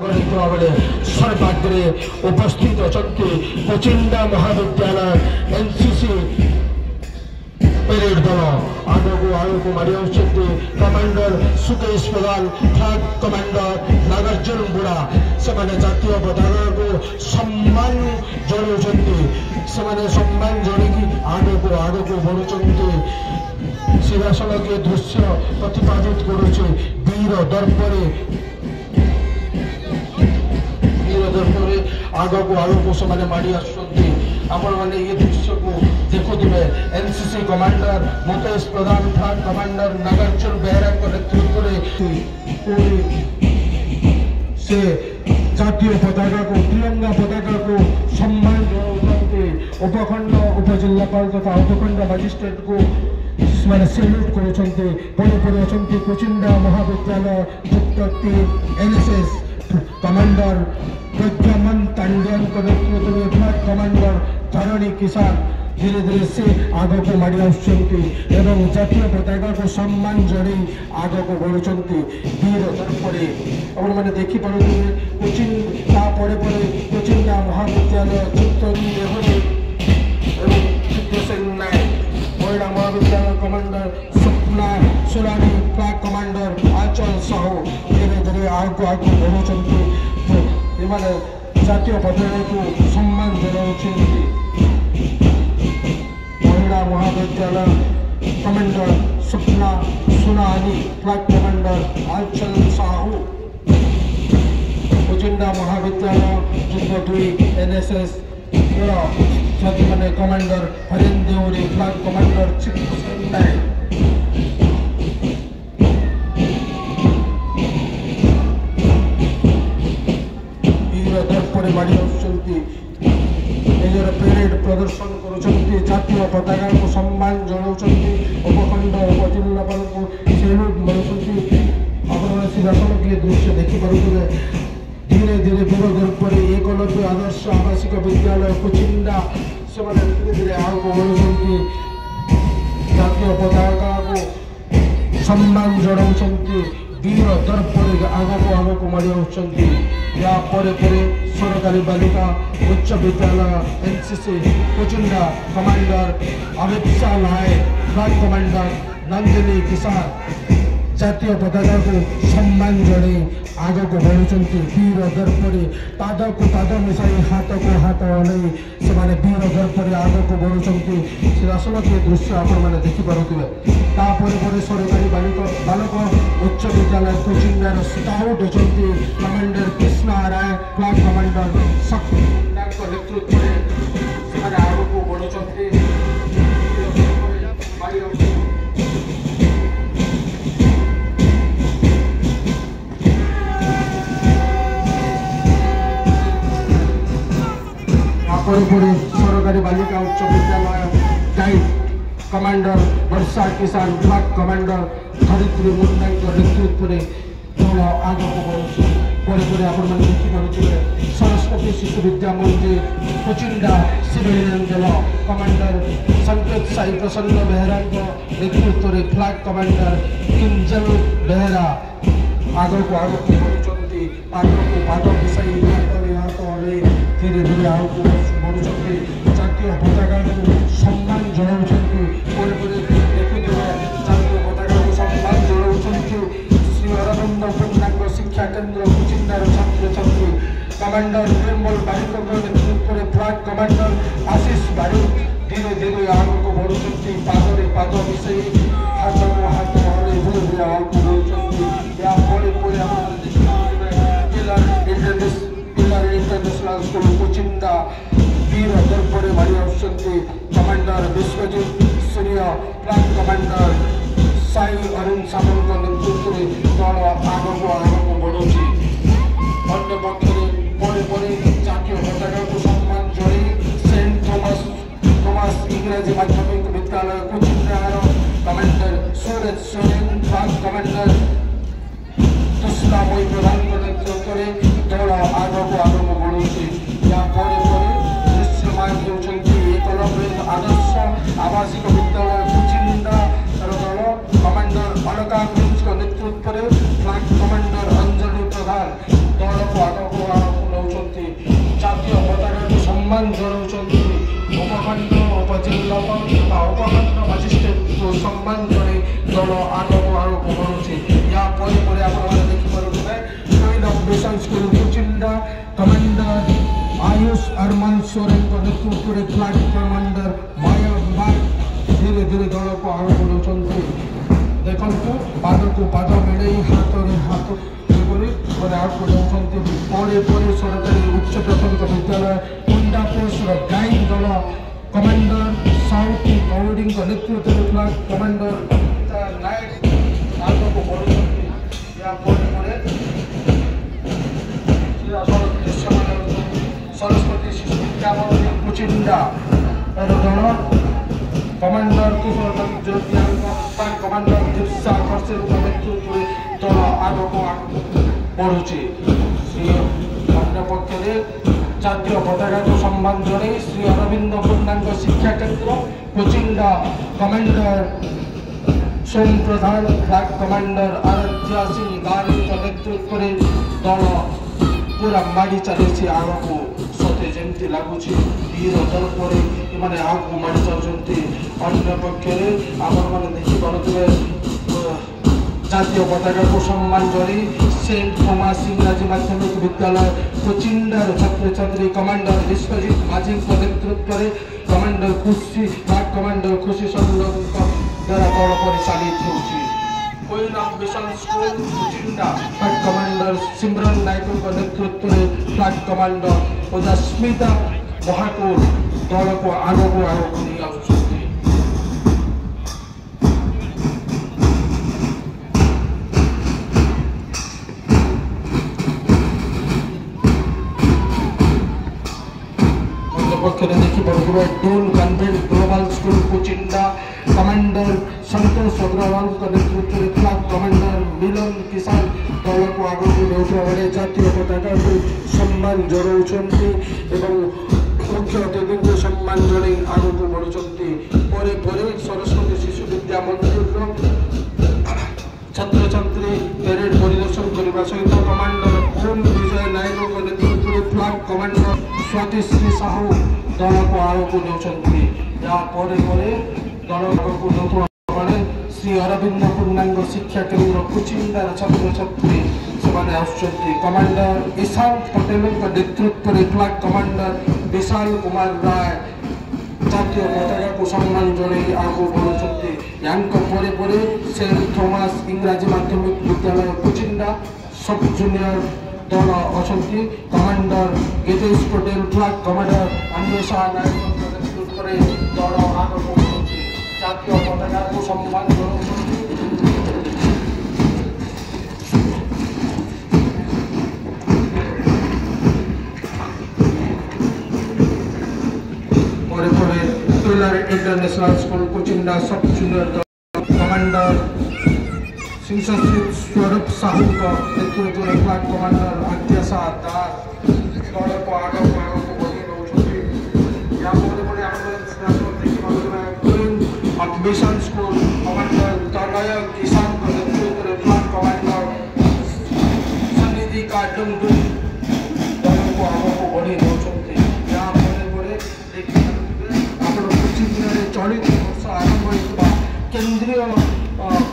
सरपाग्रे उपस्थित अछंती कोचिंडा महाविद्यालय NCC parade दल आगक मारि आउछंती कमांडर सुकेश प्रधान फ्लैग कमांडर नागार्जुन बुढ़ा से जातीय पताका को सम्मान जनाउछंती से सम्मान जनकी आगक बढ़ुछंती सीधासलख दृश्य प्रतिपादित करुचे वीर दर्परे आगक से माड़ी आसुंती आपण मैंने ये दृश्य को देखुवे एनसीसी कमांडर मुकेश प्रधान फ्लैग कमांडर नागार्जुन बेहरा नेतृत्व से जातीय पताका को तिरंगा पताका को सम्मान जनाते उपखंड उपजिल्लापाल तथा उपखंड मजिस्ट्रेट को मैंने सैल्यूट कर कोचिंडा महाविद्यालय युक्त 3 एनएसएस कमांडर प्रज्ञामन तांडियन नेतृत्व में फ्लैग कमांडर धरणी किसान धीरे धीरे से आग को माड़ी आसुंती एवं जातीय पताका को सम्मान जड़े आग को बढ़ुंट वीर दर्परे अपन मैंने देखिपे कोचिंडा महाविद्यालय युक्त महिला महाविद्यालय commander Swapna Solani flag commander Anchal Sahu धीरे धीरे आग बढ़ुंट जातीय पताका को सम्मान जनाउछंती महिला महाविद्यालय commander Swapna Sonani flag commander Anchal Sahu Kuchinda महाविद्यालय युक्त 2 एनएसएस जाति माने commander Haren Deori flag commander Chitta parade प्रदर्शन कर जातीय पताका को सम्मान जनाउछंती उपखंड उपजिल्लापाल को सैल्यूट मारुछंती आपण सीधासलख ये दृश्य देखिपे धीरे धीरे वीर दर्परे एकलव्य आदर्श आवासिक विद्यालय कोचिंडा से धीरे धीरे आग बढ़ुछंती जातीय पताका को सम्मान जनाउछंती वीर दर्परे आगक मारि आउछंती या परे सरकारी बालिका उच्च विद्यालय एनसीसी कोचिंडा कमांडर अमित नायक फ्लैग कमांडर नंदिनी किसान जातीय पताका को सम्मान जड़े आग को बढ़ुंट वीर दर्परे पाद को पाद मिसाई हाथ को हाथ हलई से वीर दर्परे आग को बढ़ुंट सीधासलख ये दृश्य आपण मैंने देखिपे सरकारी बालक उच्च विद्यालय कोचिंगार स्काउट अच्छी कमांडर कृष्णा राय फ्लैग कमांडर नेतृत्व में आग को बढ़ुंट सरकारी बालिका उच्च विद्यालय गाइड कमांडर वर्षा किसान फ्लैग कमांडर धरित्री मुंडा नेतृत्व में दल आग को देखिपे सरस्वती शिशु विद्या मंदिर कोचिंडा सिविलियन दल कमांडर संकेत साई प्रसन्न बेहरा नेतृत्व में फ्लैग कमांडर किंजल बेहरा आग को बढ़ुंट पाद को पाद मिसाई हाथ हलई धीरे धीरे आग को बढ़ुंट जातीय पताका को सम्मान जनाउछंती देखुवे जातीय पताका को सम्मान जनाउछंती श्री अरविंद पूर्णांग शिक्षा केन्द्र कोचिंडार छात्र छात्री कमांडर निर्मल बारिक नेतृत्व में फ्लैग कमांडर आशीष बारिक धीरे धीरे आग को बढ़ुंट पादरे पाद मिसाई हाथ को हाथ हलई धीरे धीरे आग को बढ़ुंट या इंटरनेशनल स्कूल कोचिंडा वीर दर्परे मारि आसुंती कमांडर विश्वजीत सूर्य फ्लैग कमांडर साई अरुण सामंत नेतृत्व में दल आग को बढ़ुची अन्य पक्ष जातीय पताका को सम्मान जड़े सेंट थॉमस इंग्राजी माध्यमिक विद्यालय कोचिंडार कमांडर सूरज सोरेन फ्लैग कमांडर तुष्टामयी प्रधान नेतृत्व में दल आग को बढ़ुची या दृश्यमान होती एकलव्य आदर्श आवासिक विद्यालय कोचिंडा दल कमांडर अलका नेतृत्व में फ्लैग कमांडर अंजलि प्रधान दल को ଆଗକୁ ଆଗକୁ ନେଉଛନ୍ତି। ଜାତୀୟ ପତାକାକୁ ସମ୍ମାନ ଜଣାଉଛନ୍ତି। ଉପଖଣ୍ଡ ଉପଜିଲ୍ଲାପାଳ ବା ଉପଖଣ୍ଡ ମାଜିଷ୍ଟ୍ରେଟକୁ ସମ୍ମାନ ଜଣାଇ ଦଳ ଆଗକୁ ଆଗକୁ ବଢ଼ୁଛି। ୟା ପରେ ପରେ ଆପଣମାନେ ଦେଖିପାରୁଥିବେ queen of mission school Kuchinda commander Ayush Arman Soren को नेतृत्व में फ्लैग कमांडर माया बाग धीरे धीरे दल को आगे बढ़ाऊँ। देखो पाद को पाद मिले हाथ में हाथ मैंने आगे बढ़ाऊँ। पड़े पड़े सरकारी उच्च प्राथमिक विद्यालय कुंडापोष गाइड दल कमांडर साउथ गौड़ी को नेतृत्व में फ्लैग कमांडर नायक आगे को बढ़ाऊँ। सरस्वती शिशु विद्या मंदिर कुचिंडा दल कमांडर ज्योति कमांडर दीपसा खरसेल नेतृत्व दल आगक बढ़ुची। अन्य पक्ष जातीय पताका को सम्मान जन श्री अरविंद पूर्णांग शिक्षा केन्द्र कुचिंडा कमांडर सोम प्रधान फ्लैग कमांडर आराध्या सिंह गारी नेतृत्व में दल पूरा माड़ी चली आगक सते जमी लगुच वीर दल पर इमाने आगू माड़ी जाती। अन्य पक्ष आपण देखिपे जातीय पताका को सम्मान जरी सेंट थॉमस इंग्राजी माध्यमिक विद्यालय कुचिंडार छात्र छात्री कमांडर विश्वजीत माझी नेतृत्व में कमांडर खुशी फ्लैग कमांडर खुशी संलग्न द्वारा दल परिचालित होती। Queen of mission school Kuchinda flag commander Simran Nayak नेतृत्व में फ्लैग कमांडर उदस्मिता महाकुर दल को आगक आगक नहीं आसुच्च। पक्षरे देखिपे डूल convent global school Kuchinda commander Santosh Agarwal नेतृत्व में फ्लैग कमांडर मिलन किसान दल को आगक नेउଥିବା बेले जातीय पताका को सम्मान जणाउछन्ति एवं मुख्य अतिथि को सम्मान जणाई आगक बढ़ुछन्ति। परे परे सरस्वती शिशु विद्या मंदिर छात्र छात्री परेड परिदर्शन करने सहित कमांडर ओम विजय नायक नेतृत्व में फ्लैग कमांडर स्वातिश्री साहू दल को आगक नेउछन्ति। या परे परे दल आगक नेउଥିବା श्री अरविंद पूर्णांग शिक्षा केन्द्र कुचिंडार छात्र छात्री से कमांडर ईशांत पटेल नेतृत्व में फ्लैग कमांडर विशाल कुमार राय जातीय पताका को सम्मान जणाई आगू बढ़ुछन्ति। यांक परे परे सेंट थॉमस इंग्राजी माध्यमिक विद्यालय कुचिंडा सब जूनियर दल अछन्ति। Commander Girish Patel flag commander Anwesha Nayak नेतृत्व में दल आगक बढ़ुछन्ति। जातीय पताका को सम्मान जणाउछन्ति। International school Kuchinda sub junior commander स्वरूप साहू का नेतृत्व में फ्लैग कमांडर आद्याशा दास दल को आगक बढ़ी queen of mission school commander तनय किसान का नेतृत्व में फ्लैग कमांडर सन्निधि का डुंगडुंग दल को आगक बढ़ी चलित वर्ष आरंभ होता केन्द्रीय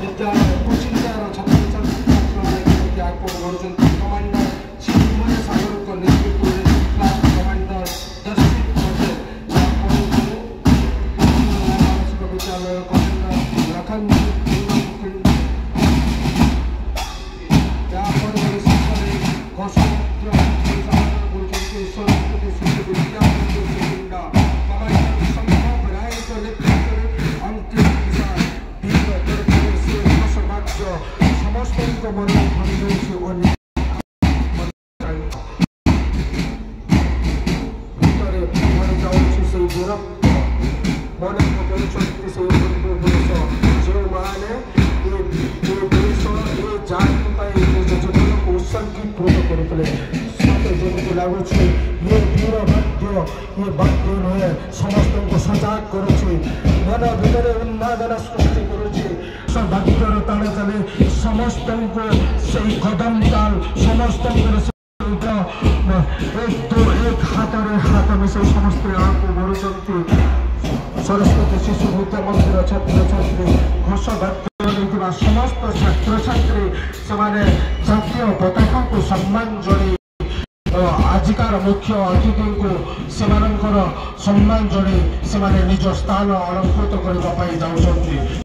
विद्यालय कुचिंडार छात्र छात्री आगे बढ़ुं। कमांडर चिन्मय सागर को नेतृत्व में फ्लैग कमांडर दर्शित पटेल विद्यालय कमांडर लखन सरस्वती शिशु विद्या कुचिंडा समस्त मन लगुच ये वीर वाद्य ये वाद्य नुहे समस्त को सजाग करुच्छे मन भितर उन्मादना सृष्टि करुच्छे वाद्यर ताले ताले समस्त को कदम ताल समस्त ସହିତ ଏକ ହାତରେ ହାତ ମିଶାଇ ସମସ୍ତେ ଆଗକୁ ବଢୁଛନ୍ତି। ସରସ୍ୱତୀ ଶିଶୁ ବିଦ୍ୟା ମନ୍ଦିର ଛାତ୍ରଛାତ୍ରୀ ଘୋଷ ବାଦ୍ୟ ନେଇଥିବା ସମସ୍ତ ଛାତ୍ରଛାତ୍ରୀ ସେମାନେ ଜାତୀୟ ପତାକାକୁ ସମ୍ମାନ ଜଣାଇ ଆଜିକାର ମୁଖ୍ୟ ଅତିଥିଙ୍କୁ ସେମାନଙ୍କର ସମ୍ମାନ ଜଣାଇ ସେମାନେ ନିଜ ସ୍ଥାନ ଅଳଙ୍କୃତ କରିବା ପାଇଁ ଯାଉଛନ୍ତି।